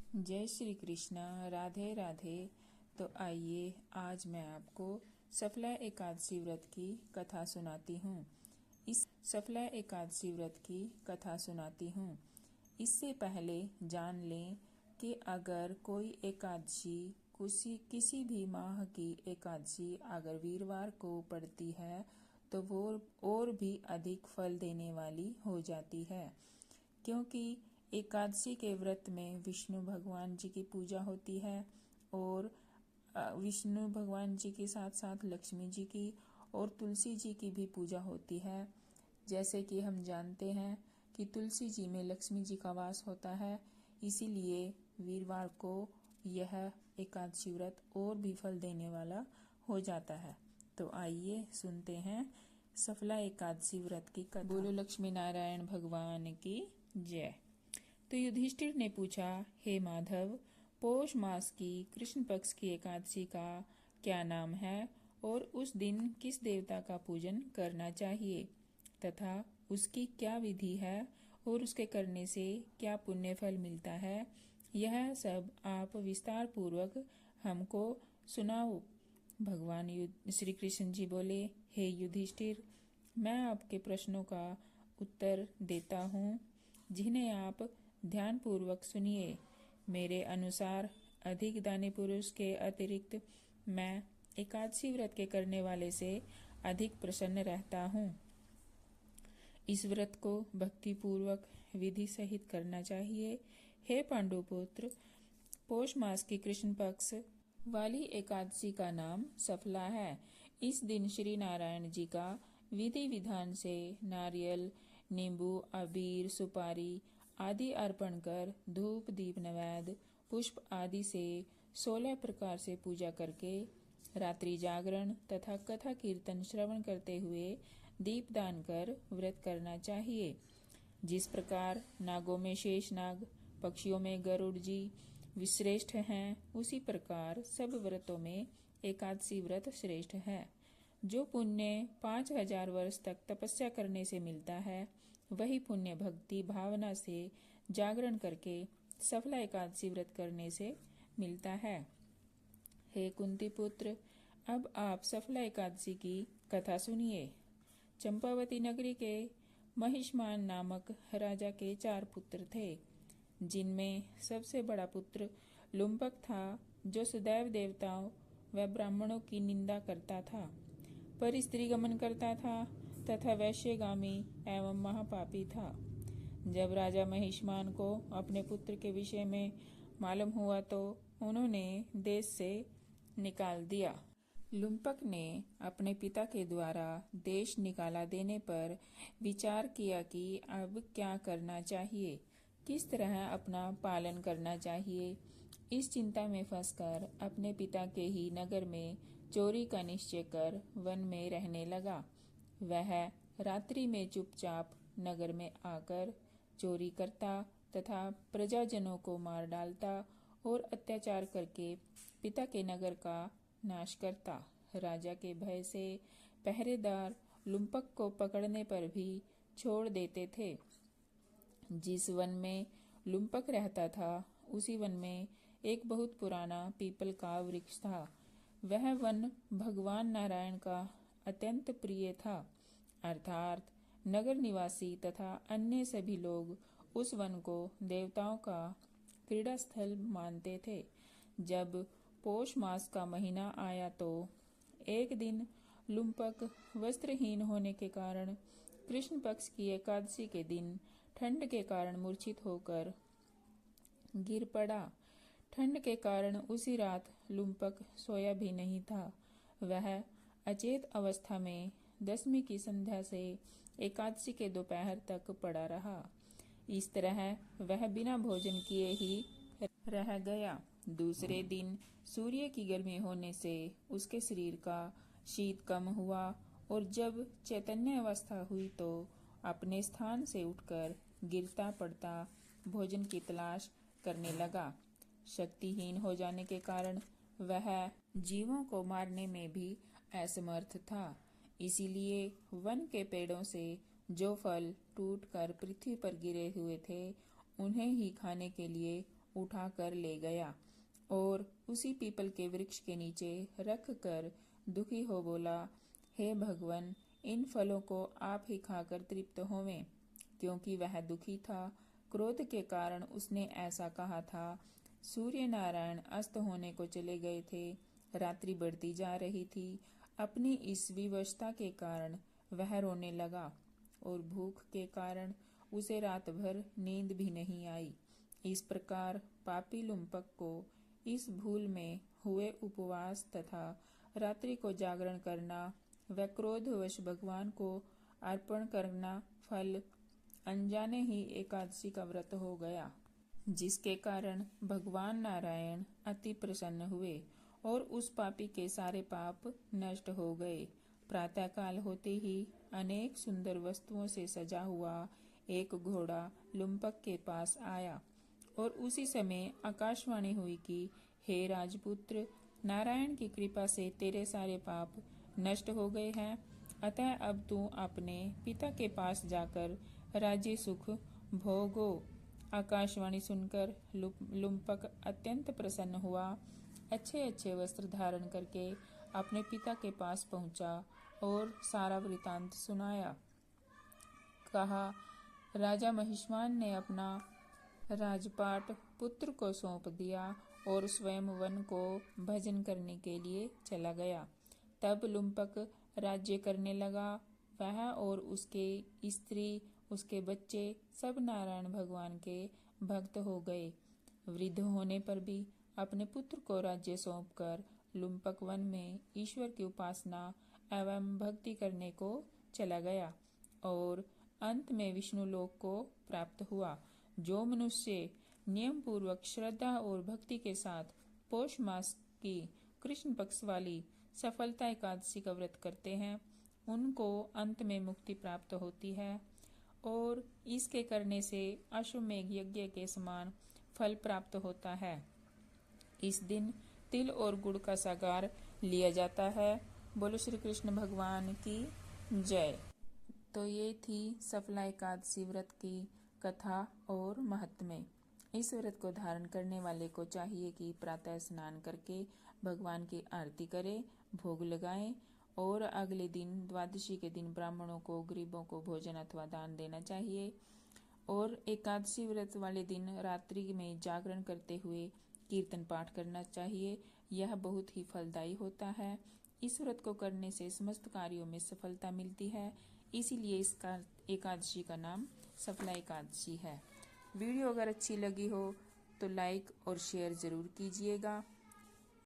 जय श्री कृष्णा। राधे राधे। तो आइए आज मैं आपको सफला एकादशी व्रत की कथा सुनाती हूँ। इस सफला एकादशी व्रत की कथा सुनाती हूँ। इससे पहले जान लें कि अगर कोई एकादशी किसी भी माह की एकादशी अगर वीरवार को पड़ती है तो वो और भी अधिक फल देने वाली हो जाती है, क्योंकि एकादशी के व्रत में विष्णु भगवान जी की पूजा होती है और विष्णु भगवान जी के साथ साथ लक्ष्मी जी की और तुलसी जी की भी पूजा होती है। जैसे कि हम जानते हैं कि तुलसी जी में लक्ष्मी जी का वास होता है, इसीलिए वीरवार को यह एकादशी व्रत और भी फल देने वाला हो जाता है। तो आइए सुनते हैं सफला एकादशी व्रत की कथा। बोलो लक्ष्मी नारायण भगवान की जय। तो युधिष्ठिर ने पूछा, हे माधव, पौष मास की कृष्ण पक्ष की एकादशी का क्या नाम है और उस दिन किस देवता का पूजन करना चाहिए तथा उसकी क्या विधि है और उसके करने से क्या पुण्य फल मिलता है, यह सब आप विस्तार पूर्वक हमको सुनाओ। भगवान श्री कृष्ण जी बोले, हे युधिष्ठिर, मैं आपके प्रश्नों का उत्तर देता हूँ, जिन्हें आप ध्यान पूर्वक सुनिए। मेरे अनुसार अधिक दानी पुरुष के अतिरिक्त मैं एकादशी व्रत के करने वाले से अधिक प्रसन्न रहता हूँ। इस व्रत को भक्ति पूर्वक विधि सहित करना चाहिए। हे पांडुपुत्र, पौष मास की कृष्ण पक्ष वाली एकादशी का नाम सफला है। इस दिन श्री नारायण जी का विधि विधान से नारियल, नींबू, अबीर, सुपारी आदि अर्पण कर धूप, दीप, नैवेद्य, पुष्प आदि से 16 प्रकार से पूजा करके रात्रि जागरण तथा कथा कीर्तन श्रवण करते हुए दीपदान कर व्रत करना चाहिए। जिस प्रकार नागों में शेष नाग, पक्षियों में गरुड़ जी विश्रेष्ठ हैं, उसी प्रकार सब व्रतों में एकादशी व्रत श्रेष्ठ है। जो पुण्य 5000 वर्ष तक तपस्या करने से मिलता है, वही पुण्य भक्ति भावना से जागरण करके सफला एकादशी व्रत करने से मिलता है। हे कुंती पुत्र, अब आप सफला एकादशी की कथा सुनिए। चंपावती नगरी के महिष्मान नामक राजा के 4 पुत्र थे, जिनमें सबसे बड़ा पुत्र लुम्पक था, जो सदैव देवताओं व ब्राह्मणों की निंदा करता था, पर स्त्री गमन करता था तथा वैश्यगामी एवं महापापी था। जब राजा महिष्मान को अपने पुत्र के विषय में मालूम हुआ तो उन्होंने देश से निकाल दिया। लुम्पक ने अपने पिता के द्वारा देश निकाला देने पर विचार किया कि अब क्या करना चाहिए, किस तरह अपना पालन करना चाहिए। इस चिंता में फंसकर अपने पिता के ही नगर में चोरी का निश्चय कर वन में रहने लगा। वह रात्रि में चुपचाप नगर में आकर चोरी करता तथा प्रजाजनों को मार डालता और अत्याचार करके पिता के नगर का नाश करता। राजा के भय से पहरेदार लुम्पक को पकड़ने पर भी छोड़ देते थे। जिस वन में लुम्पक रहता था, उसी वन में एक बहुत पुराना पीपल का वृक्ष था। वह वन भगवान नारायण का अत्यंत प्रिय था, अर्थात नगर निवासी तथा अन्य सभी लोग उस वन को देवताओं का क्रीड़ा स्थल मानते थे। जब पौष मास का महीना आया तो एक दिन लुम्पक वस्त्रहीन होने के कारण कृष्ण पक्ष की एकादशी के दिन ठंड के कारण मूर्छित होकर गिर पड़ा। ठंड के कारण उसी रात लुम्पक सोया भी नहीं था। वह अचेत अवस्था में 10वीं की संध्या से एकादशी के दोपहर तक पड़ा रहा। इस तरह वह बिना भोजन किए ही रह गया। दूसरे दिन सूर्य की गर्मी होने से उसके शरीर का शीत कम हुआ और जब चैतन्य अवस्था हुई तो अपने स्थान से उठकर गिरता पड़ता भोजन की तलाश करने लगा। शक्तिहीन हो जाने के कारण वह जीवों को मारने में भी असमर्थ था। इसीलिए वन के पेड़ों से जो फल टूटकर पृथ्वी पर गिरे हुए थे, उन्हें ही खाने के लिए उठा कर ले गया और उसी पीपल के वृक्ष के नीचे रख कर दुखी हो बोला, हे भगवान, इन फलों को आप ही खाकर तृप्त होवें। क्योंकि वह दुखी था, क्रोध के कारण उसने ऐसा कहा था। सूर्य नारायण अस्त होने को चले गए थे। रात्रि बढ़ती जा रही थी। अपनी इस विवशता के कारण वह रोने लगा और भूख के कारण उसे रात भर नींद भी नहीं आई। इस प्रकार पापी लुम्पक को इस भूल में हुए उपवास तथा रात्रि को जागरण करना व क्रोधवश भगवान को अर्पण करना फल अनजाने ही एकादशी का व्रत हो गया, जिसके कारण भगवान नारायण अति प्रसन्न हुए और उस पापी के सारे पाप नष्ट हो गए। प्रातःकाल होते ही अनेक सुंदर वस्तुओं से सजा हुआ एक घोड़ा लुम्पक के पास आया और उसी समय आकाशवाणी हुई कि हे राजपुत्र, नारायण की कृपा से तेरे सारे पाप नष्ट हो गए हैं, अतः अब तू अपने पिता के पास जाकर राज्य सुख भोगो। आकाशवाणी सुनकर लुम्पक अत्यंत प्रसन्न हुआ। अच्छे अच्छे वस्त्र धारण करके अपने पिता के पास पहुंचा और सारा वृतांत सुनाया। कहा, राजा महिष्मान ने अपना राजपाट पुत्र को सौंप दिया और स्वयं वन को भजन करने के लिए चला गया। तब लुम्पक राज्य करने लगा। वह और उसके स्त्री, उसके बच्चे सब नारायण भगवान के भक्त हो गए। वृद्ध होने पर भी अपने पुत्र को राज्य सौंपकर लुम्पक वन में ईश्वर की उपासना एवं भक्ति करने को चला गया और अंत में विष्णु लोक को प्राप्त हुआ। जो मनुष्य नियम पूर्वक श्रद्धा और भक्ति के साथ पौष मास की कृष्ण पक्ष वाली सफलता एकादशी का व्रत करते हैं, उनको अंत में मुक्ति प्राप्त होती है और इसके करने से अश्वमेघ यज्ञ के समान फल प्राप्त होता है। इस दिन तिल और गुड़ का सागार लिया जाता है। बोलो श्री कृष्ण भगवान की जय। तो ये थी सफला एकादशी व्रत की कथा और महात्म्य। इस व्रत को धारण करने वाले को चाहिए कि प्रातः स्नान करके भगवान की आरती करे, भोग लगाए और अगले दिन द्वादशी के दिन ब्राह्मणों को, गरीबों को भोजन अथवा दान देना चाहिए। और एकादशी व्रत वाले दिन रात्रि में जागरण करते हुए कीर्तन पाठ करना चाहिए। यह बहुत ही फलदायी होता है। इस व्रत को करने से समस्त कार्यों में सफलता मिलती है, इसीलिए इसका एकादशी का नाम सफला एकादशी है। वीडियो अगर अच्छी लगी हो तो लाइक और शेयर जरूर कीजिएगा।